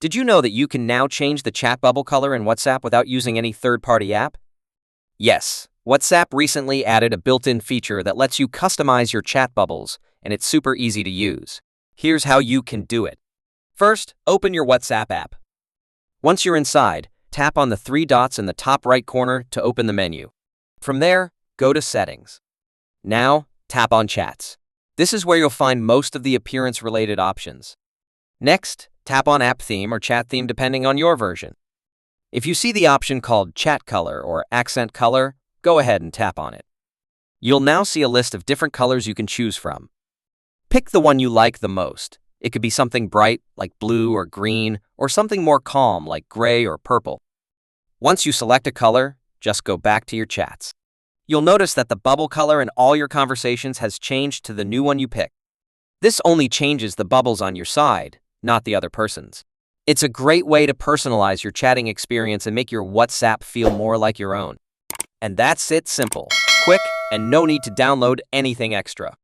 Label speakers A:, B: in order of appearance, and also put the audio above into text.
A: Did you know that you can now change the chat bubble color in WhatsApp without using any third-party app? Yes, WhatsApp recently added a built-in feature that lets you customize your chat bubbles, and it's super easy to use. Here's how you can do it. First, open your WhatsApp app. Once you're inside, tap on the three dots in the top right corner to open the menu. From there, go to Settings. Now, tap on Chats. This is where you'll find most of the appearance-related options. Next, tap on App Theme or Chat Theme depending on your version. If you see the option called Chat Color or Accent Color, go ahead and tap on it. You'll now see a list of different colors you can choose from. Pick the one you like the most. It could be something bright, like blue or green, or something more calm, like gray or purple. Once you select a color, just go back to your chats. You'll notice that the bubble color in all your conversations has changed to the new one you picked. This only changes the bubbles on your side, not the other person's. It's a great way to personalize your chatting experience and make your WhatsApp feel more like your own. And that's it, simple, quick, and no need to download anything extra.